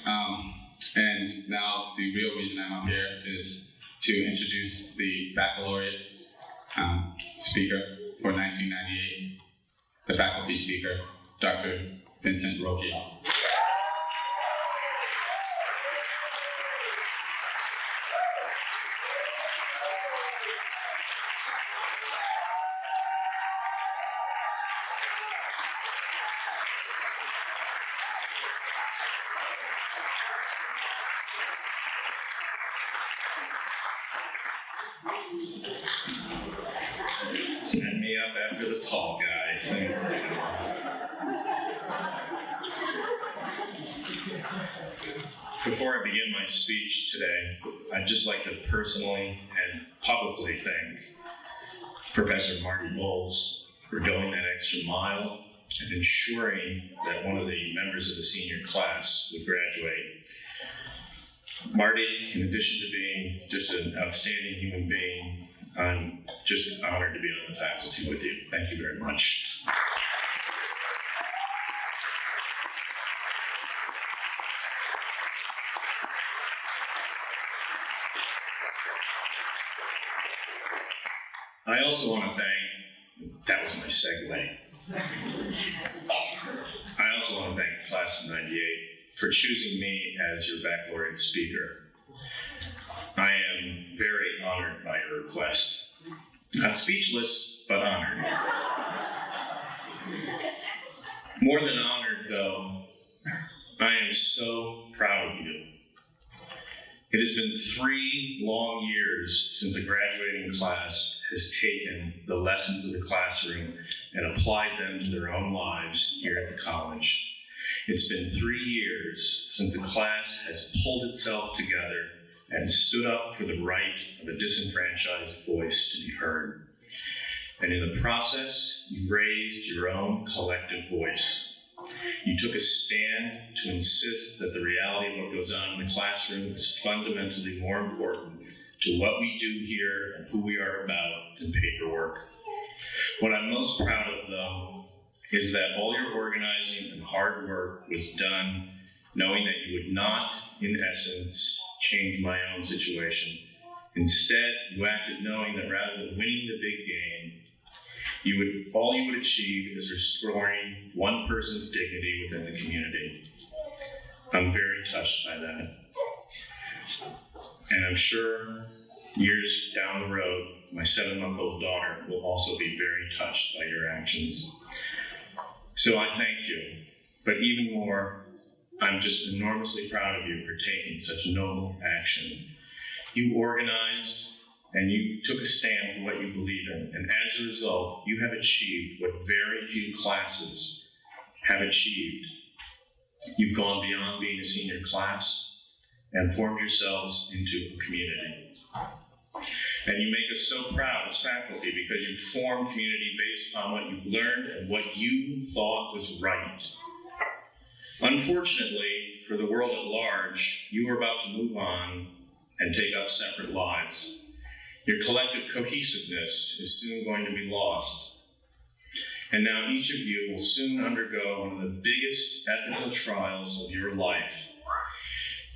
And now the real reason I'm up here is to introduce the Baccalaureate speaker for 1998, the faculty speaker, Dr. Vincent Rocchio. Send me up after the tall guy. Before I begin my speech today, I'd just like to personally and publicly thank Professor Marty Bowles for going that extra mile and ensuring that one of the members of the senior class would graduate. Marty, in addition to being just an outstanding human being, I'm just honored to be on the faculty with you. Thank you very much. I also want to thank, that was my segue. I also want to thank the class of 98 for choosing me as your baccalaureate speaker. I am very honored by your request. Not speechless, but honored. More than honored, though, I am so proud of you. It has been 3 long years since a graduating class has taken the lessons of the classroom and applied them to their own lives here at the college. It's been 3 years since the class has pulled itself together and stood up for the right of a disenfranchised voice to be heard. And in the process, you raised your own collective voice. You took a stand to insist that the reality of what goes on in the classroom is fundamentally more important to what we do here and who we are about than paperwork. What I'm most proud of, though, is that all your organizing and hard work was done knowing that you would not, in essence, change my own situation. Instead, you acted knowing that rather than winning the big game, all you would achieve is restoring one person's dignity within the community. I'm very touched by that. And I'm sure years down the road, my 7-month-old daughter will also be very touched by your actions. So I thank you, but even more, I'm just enormously proud of you for taking such noble action. You organized and you took a stand for what you believe in, and as a result, you have achieved what very few classes have achieved. You've gone beyond being a senior class and formed yourselves into a community. And you make us so proud as faculty because you form community based upon what you've learned and what you thought was right. Unfortunately, for the world at large, you are about to move on and take up separate lives. Your collective cohesiveness is soon going to be lost. And now each of you will soon undergo one of the biggest ethical trials of your life.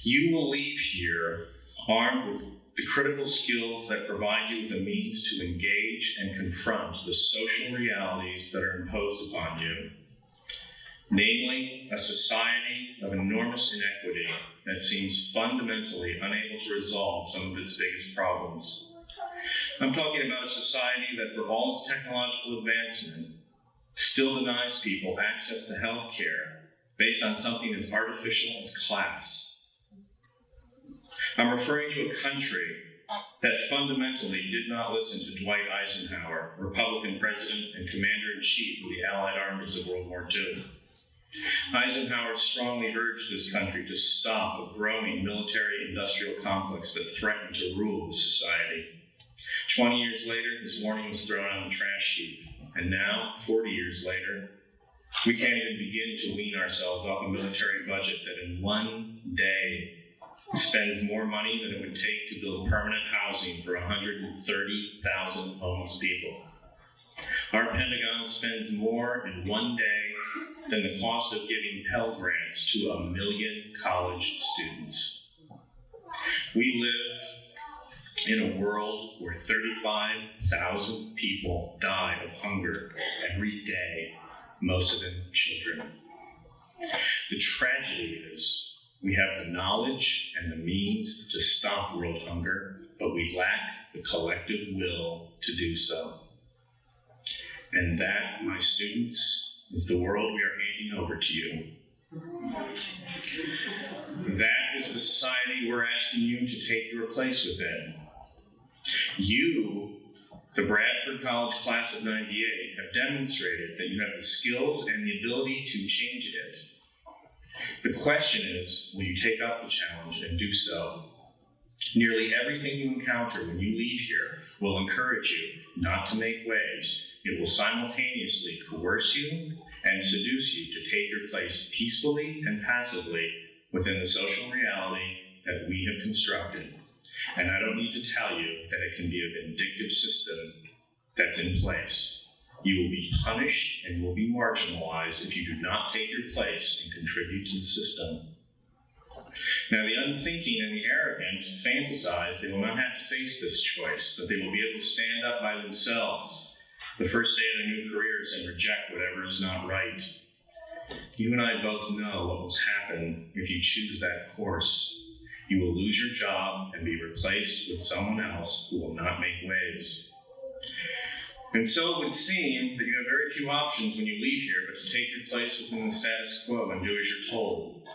You will leave here armed with the critical skills that provide you with a means to engage and confront the social realities that are imposed upon you. Namely, a society of enormous inequity that seems fundamentally unable to resolve some of its biggest problems. I'm talking about a society that, for all its technological advancement, still denies people access to health care based on something as artificial as class. I'm referring to a country that fundamentally did not listen to Dwight Eisenhower, Republican president and commander-in-chief of the Allied armies of World War II. Eisenhower strongly urged this country to stop a growing military-industrial complex that threatened to rule the society. 20 years later, this warning was thrown on the trash heap. And now, 40 years later, we can't even begin to wean ourselves off a military budget that in one day spends more money than it would take to build permanent housing for 130,000 homeless people. Our Pentagon spends more in one day than the cost of giving Pell Grants to 1 million college students. We live in a world where 35,000 people die of hunger every day, most of them children. The tragedy is we have the knowledge and the means to stop world hunger, but we lack the collective will to do so. And that, my students, is the world we are handing over to you. That is the society we're asking you to take your place within. You, the Bradford College class of '98, have demonstrated that you have the skills and the ability to change it. The question is, will you take up the challenge and do so? Nearly everything you encounter when you leave here will encourage you not to make waves. It will simultaneously coerce you and seduce you to take your place peacefully and passively within the social reality that we have constructed. And I don't need to tell you that it can be a vindictive system that's in place. You will be punished and will be marginalized if you do not take your place and contribute to the system. Now, the unthinking and the arrogant fantasize they will not have to face this choice, that they will be able to stand up by themselves the first day of their new careers and reject whatever is not right. You and I both know what will happen if you choose that course. You will lose your job and be replaced with someone else who will not make waves. And so it would seem that you have very few options when you leave here but to take your place within the status quo and do as you're told.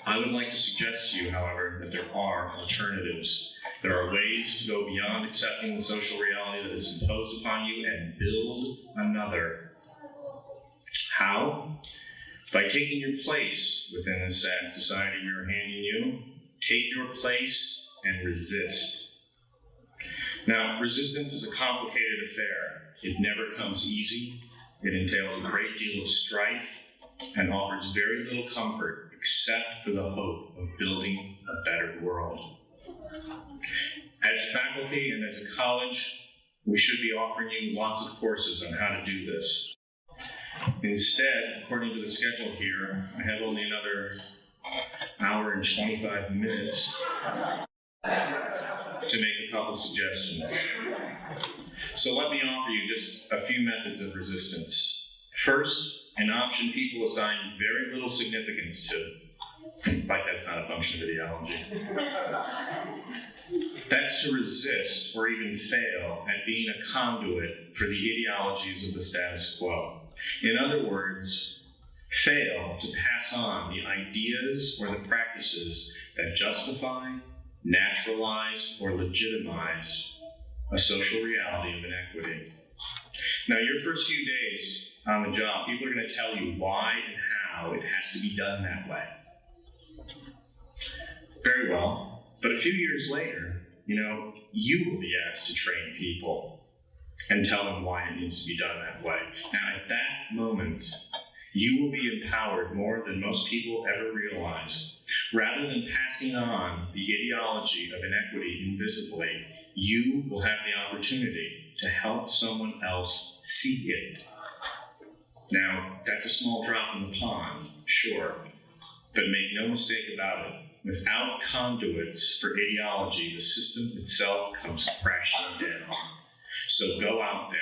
I would like to suggest to you, however, that there are alternatives. There are ways to go beyond accepting the social reality that is imposed upon you and build another. How? By taking your place within this sad society we are handing you. Take your place and resist. Now, resistance is a complicated affair. It never comes easy. It entails a great deal of strife and offers very little comfort except for the hope of building a better world. As faculty and as a college, we should be offering you lots of courses on how to do this. Instead, according to the schedule here, I have only another hour and 25 minutes to make a couple suggestions. So let me offer you just a few methods of resistance. First, an option people assign very little significance to. Like that's not a function of ideology. That's to resist or even fail at being a conduit for the ideologies of the status quo. In other words, fail to pass on the ideas or the practices that justify, naturalize, or legitimize a social reality of inequity. Now, your first few days on the job, people are going to tell you why and how it has to be done that way. Very well, but a few years later, you will be asked to train people and tell them why it needs to be done that way. Now, at that moment, you will be empowered more than most people ever realize. Rather than passing on the ideology of inequity invisibly, you will have the opportunity to help someone else see it. Now, that's a small drop in the pond, sure, but make no mistake about it. Without conduits for ideology, the system itself comes crashing down. So go out there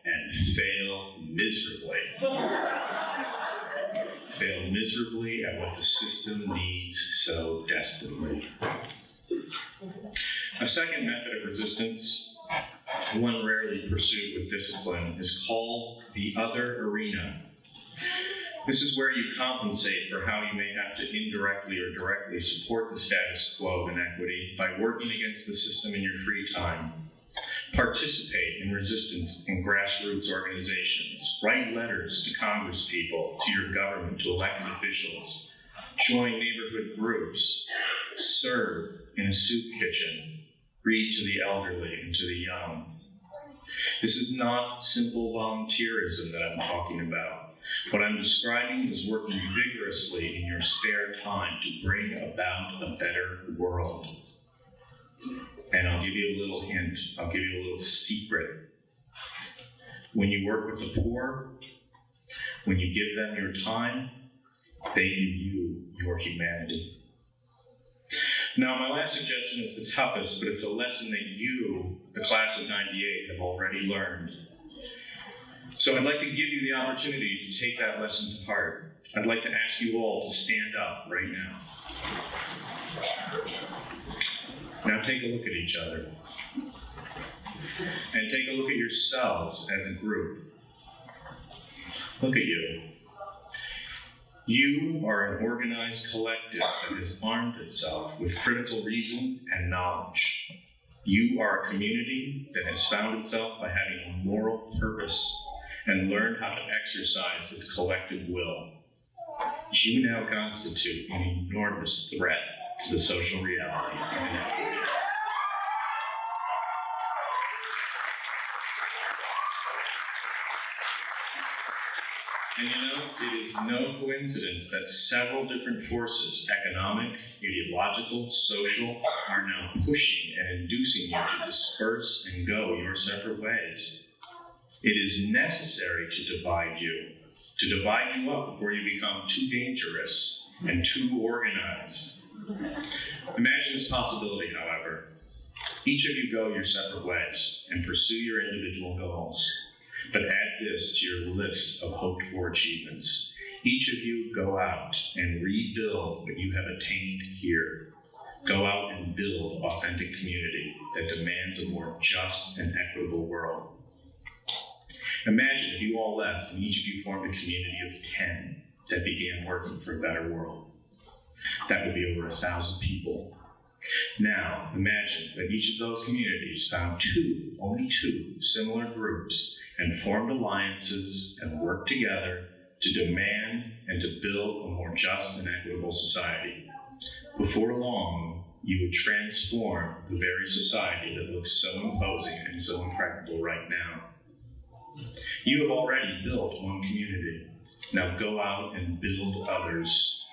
and fail miserably. Fail miserably at what the system needs so desperately. A second method of resistance, one rarely pursued with discipline, is called the other arena. This is where you compensate for how you may have to indirectly or directly support the status quo of inequity by working against the system in your free time. Participate in resistance in grassroots organizations. Write letters to congresspeople, to your government, to elected officials. Join neighborhood groups. Serve in a soup kitchen. Read to the elderly and to the young. This is not simple volunteerism that I'm talking about. What I'm describing is working vigorously in your spare time to bring about a better world. And I'll give you a little hint, I'll give you a little secret. When you work with the poor, when you give them your time, they give you your humanity. Now, my last suggestion is the toughest, but it's a lesson that you, the class of 98, have already learned. So I'd like to give you the opportunity to take that lesson to heart. I'd like to ask you all to stand up right now. Now take a look at each other. And take a look at yourselves as a group. Look at you. You are an organized collective that has armed itself with critical reason and knowledge. You are a community that has found itself by having a moral purpose and learned how to exercise its collective will. You now constitute an enormous threat to the social reality of inequity. And it is no coincidence that several different forces, economic, ideological, social, are now pushing and inducing you to disperse and go your separate ways. It is necessary to divide you up before you become too dangerous and too organized. Imagine this possibility, however. Each of you go your separate ways and pursue your individual goals. But add this to your list of hoped-for achievements. Each of you go out and rebuild what you have attained here. Go out and build authentic community that demands a more just and equitable world. Imagine if you all left and each of you formed a community of 10 that began working for a better world. That would be over 1,000 people. Now, imagine that each of those communities found only two similar groups and formed alliances and worked together to demand and to build a more just and equitable society. Before long, you would transform the very society that looks so imposing and so impregnable right now. You have already built one community. Now go out and build others.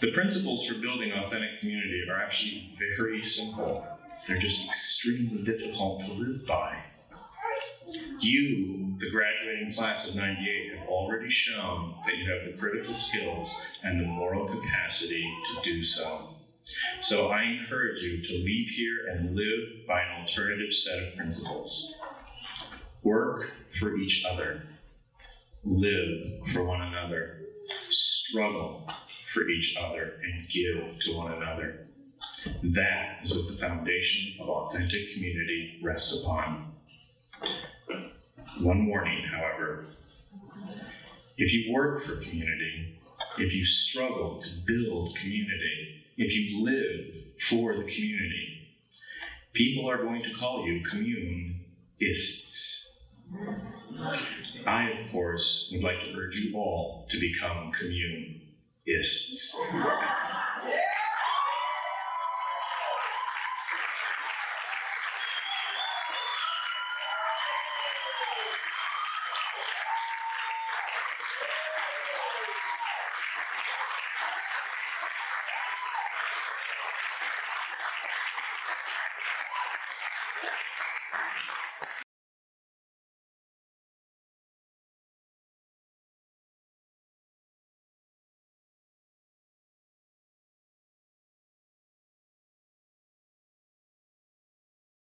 The principles for building authentic community are actually very simple. They're just extremely difficult to live by. You, the graduating class of 98, have already shown that you have the critical skills and the moral capacity to do so. So I encourage you to leave here and live by an alternative set of principles. Work for each other. Live for one another. Struggle for each other and give to one another. That is what the foundation of authentic community rests upon. One warning, however. If you work for community, if you struggle to build community, if you live for the community, people are going to call you commune-ists. I, of course, would like to urge you all to become commune-ists.